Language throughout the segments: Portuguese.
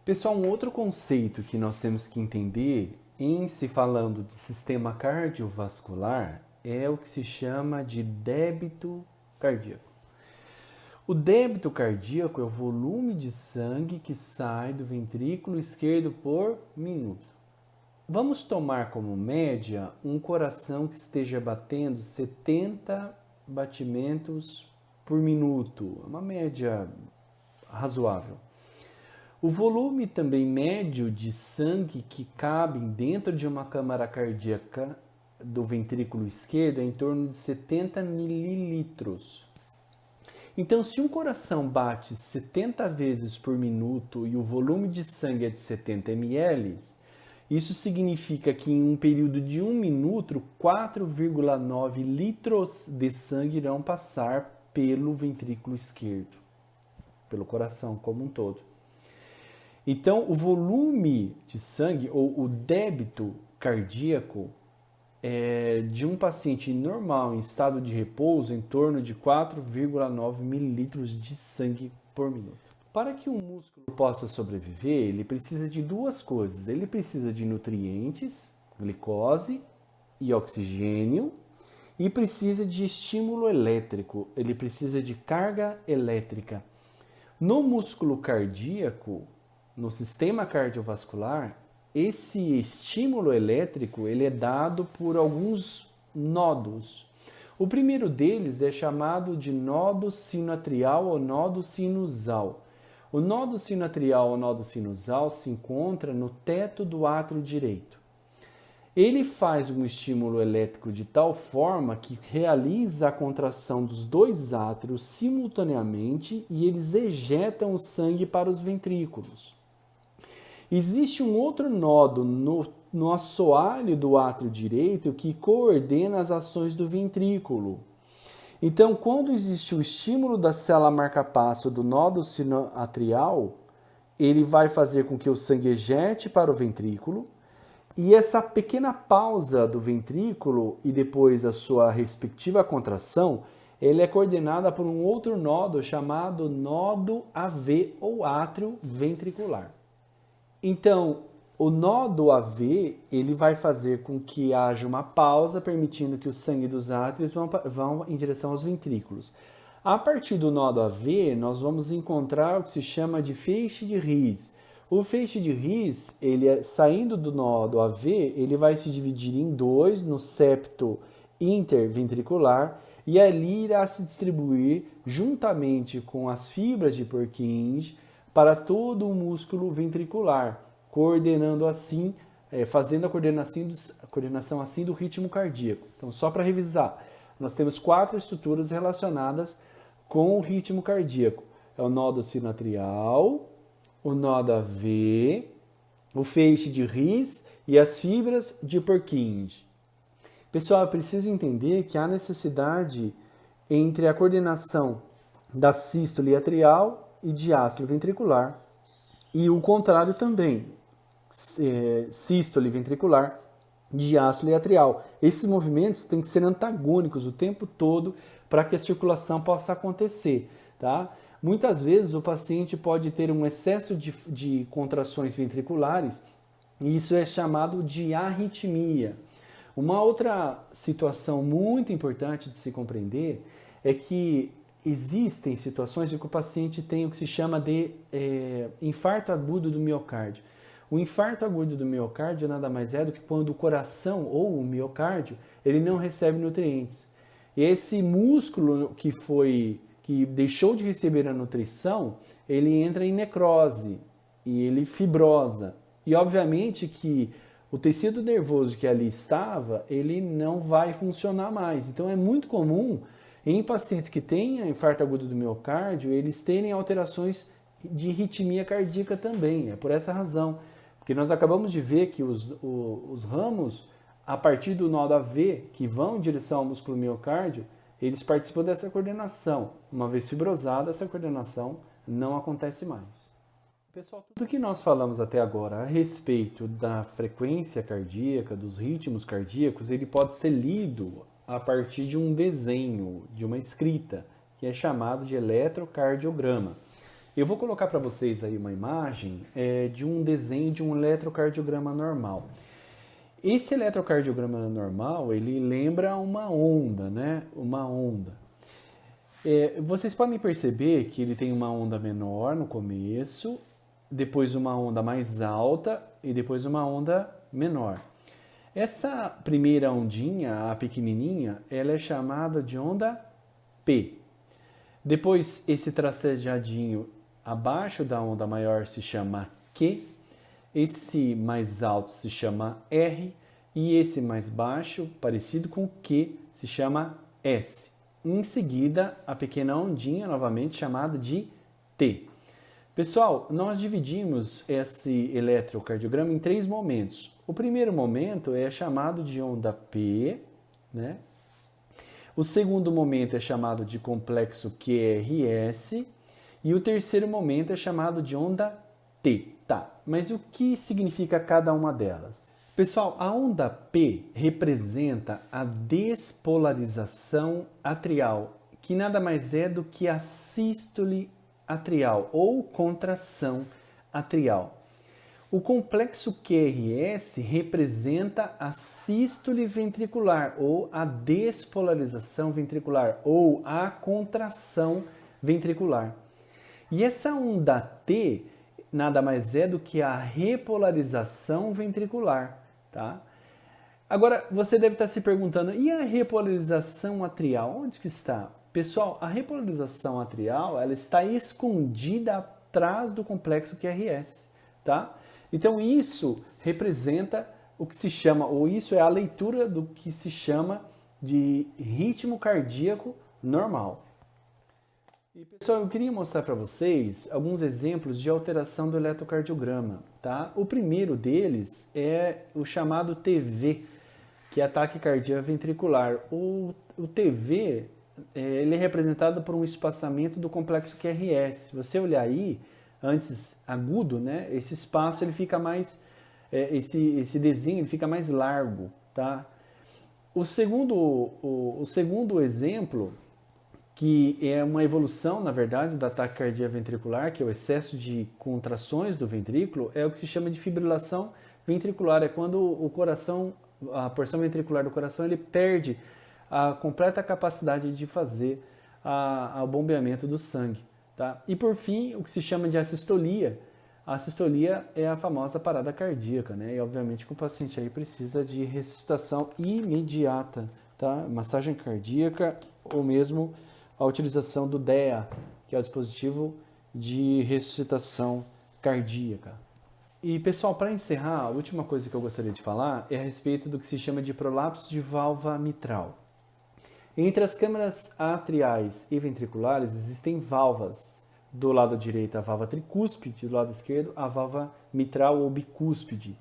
Pessoal, um outro conceito que nós temos que entender em se falando do sistema cardiovascular é o que se chama de débito cardíaco. O débito cardíaco é o volume de sangue que sai do ventrículo esquerdo por minuto. Vamos tomar como média um coração que esteja batendo 70 batimentos por minuto, uma média razoável. O volume também médio de sangue que cabe dentro de uma câmara cardíaca do ventrículo esquerdo é em torno de 70 mililitros. Então, se um coração bate 70 vezes por minuto e o volume de sangue é de 70 ml, isso significa que em um período de 1 minuto, 4,9 litros de sangue irão passar pelo ventrículo esquerdo, pelo coração como um todo. Então, o volume de sangue, ou o débito cardíaco, de um paciente normal em estado de repouso em torno de 4,9 mililitros de sangue por minuto. Para que um músculo possa sobreviver, ele precisa de duas coisas. Ele precisa de nutrientes, glicose e oxigênio, e precisa de estímulo elétrico, ele precisa de carga elétrica. No músculo cardíaco, no sistema cardiovascular, esse estímulo elétrico ele é dado por alguns nodos. O primeiro deles é chamado de nodo sinoatrial ou nodo sinusal. O nodo sinoatrial ou nodo sinusal se encontra no teto do átrio direito. Ele faz um estímulo elétrico de tal forma que realiza a contração dos dois átrios simultaneamente e eles ejetam o sangue para os ventrículos. Existe um outro nodo no assoalho do átrio direito que coordena as ações do ventrículo. Então, quando existe o estímulo da célula marca-passo do nódo sinoatrial, ele vai fazer com que o sangue ejete para o ventrículo, e essa pequena pausa do ventrículo e depois a sua respectiva contração, ele é coordenada por um outro nódo chamado nódo AV ou átrio ventricular. Então, o nódo AV ele vai fazer com que haja uma pausa, permitindo que o sangue dos átrios vão em direção aos ventrículos. A partir do nódo AV, nós vamos encontrar o que se chama de feixe de His. O feixe de His, saindo do nódo AV, ele vai se dividir em dois no septo interventricular e ali irá se distribuir juntamente com as fibras de Purkinje para todo o músculo ventricular, coordenando assim, fazendo a coordenação assim do ritmo cardíaco. Então, só para revisar, nós temos 4 estruturas relacionadas com o ritmo cardíaco. É o nódo sinoatrial, o nódo AV, o feixe de His e as fibras de Purkinje. Pessoal, eu preciso entender que há necessidade entre a coordenação da sístole atrial e diástole ventricular, e o contrário também, sístole ventricular, diástole atrial. Esses movimentos têm que ser antagônicos o tempo todo para que a circulação possa acontecer, tá? Muitas vezes o paciente pode ter um excesso de contrações ventriculares e isso é chamado de arritmia. Uma outra situação muito importante de se compreender é que existem situações em que o paciente tem o que se chama de infarto agudo do miocárdio. O infarto agudo do miocárdio nada mais é do que quando o coração ou o miocárdio ele não recebe nutrientes. E esse músculo que deixou de receber a nutrição, ele entra em necrose e ele fibrosa. E obviamente que o tecido nervoso que ali estava, ele não vai funcionar mais. Então é muito comum em pacientes que têm infarto agudo do miocárdio, eles terem alterações de arritmia cardíaca também. É por essa razão. Porque nós acabamos de ver que os ramos, a partir do nódo AV, que vão em direção ao músculo miocárdio, eles participam dessa coordenação. Uma vez fibrosada, essa coordenação não acontece mais. Pessoal, tudo que nós falamos até agora a respeito da frequência cardíaca, dos ritmos cardíacos, ele pode ser lido a partir de um desenho, de uma escrita, que é chamado de eletrocardiograma. Eu vou colocar para vocês aí uma imagem de um desenho de um eletrocardiograma normal. Esse eletrocardiograma normal, ele lembra uma onda, né? Uma onda. Vocês podem perceber que ele tem uma onda menor no começo, depois uma onda mais alta e depois uma onda menor. Essa primeira ondinha, a pequenininha, ela é chamada de onda P. Depois, esse tracejadinho abaixo da onda maior se chama Q, esse mais alto se chama R e esse mais baixo, parecido com Q, se chama S. Em seguida, a pequena ondinha, novamente chamada de T. Pessoal, nós dividimos esse eletrocardiograma em 3 momentos. O primeiro momento é chamado de onda P, né? O segundo momento é chamado de complexo QRS e o terceiro momento é chamado de onda T. Tá, mas o que significa cada uma delas? Pessoal, a onda P representa a despolarização atrial, que nada mais é do que a sístole atrial ou contração atrial. O complexo QRS representa a sístole ventricular ou a despolarização ventricular ou a contração ventricular. E essa onda T nada mais é do que a repolarização ventricular, tá? Agora, você deve estar se perguntando, e a repolarização atrial, onde que está? Pessoal, a repolarização atrial, ela está escondida atrás do complexo QRS, tá? Então, isso representa o que se chama, ou isso é a leitura do que se chama de ritmo cardíaco normal. E pessoal, eu queria mostrar para vocês alguns exemplos de alteração do eletrocardiograma, tá? O primeiro deles é o chamado TV, que é ataque cardíaco ventricular. O TV, ele é representado por um espaçamento do complexo QRS. Se você olhar aí, antes agudo, né? Esse espaço ele fica mais, esse desenho ele fica mais largo, tá? O segundo exemplo, que é uma evolução, na verdade, do ataque cardíaco ventricular, que é o excesso de contrações do ventrículo, é o que se chama de fibrilação ventricular. É quando o coração, a porção ventricular do coração, ele perde a completa capacidade de fazer o bombeamento do sangue. Tá? E por fim, o que se chama de assistolia. A assistolia é a famosa parada cardíaca, né? E obviamente que o paciente aí precisa de ressuscitação imediata, tá? Massagem cardíaca ou mesmo a utilização do DEA, que é o dispositivo de ressuscitação cardíaca. E pessoal, para encerrar, a última coisa que eu gostaria de falar é a respeito do que se chama de prolapso de válvula mitral. Entre as câmaras atriais e ventriculares existem válvulas. Do lado direito a válvula tricúspide, do lado esquerdo a válvula mitral ou bicúspide.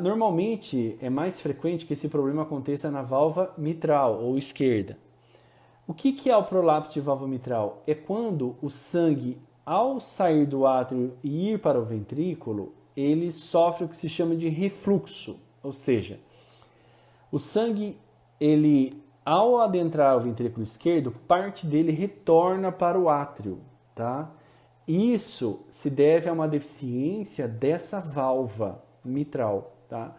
Normalmente é mais frequente que esse problema aconteça na válvula mitral ou esquerda. O que é o prolapso de válvula mitral? É quando o sangue, ao sair do átrio e ir para o ventrículo, ele sofre o que se chama de refluxo, ou seja, o sangue, ele, ao adentrar o ventrículo esquerdo, parte dele retorna para o átrio, tá? Isso se deve a uma deficiência dessa válvula mitral, tá?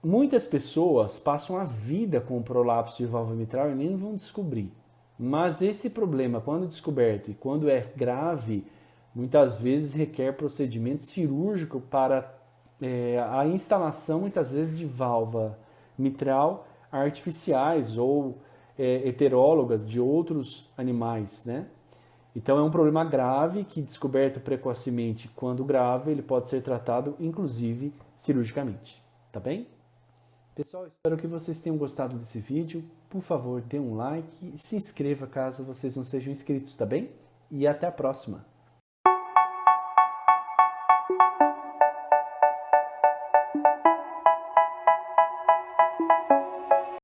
Muitas pessoas passam a vida com prolapso de válvula mitral e nem vão descobrir. Mas esse problema, quando descoberto e quando é grave, muitas vezes requer procedimento cirúrgico para a instalação, muitas vezes, de válvula mitral artificiais ou heterólogas de outros animais, né? Então é um problema grave que, descoberto precocemente, quando grave, ele pode ser tratado, inclusive, cirurgicamente. Tá bem? Pessoal, espero que vocês tenham gostado desse vídeo. Por favor, dê um like e se inscreva caso vocês não sejam inscritos, tá bem? E até a próxima!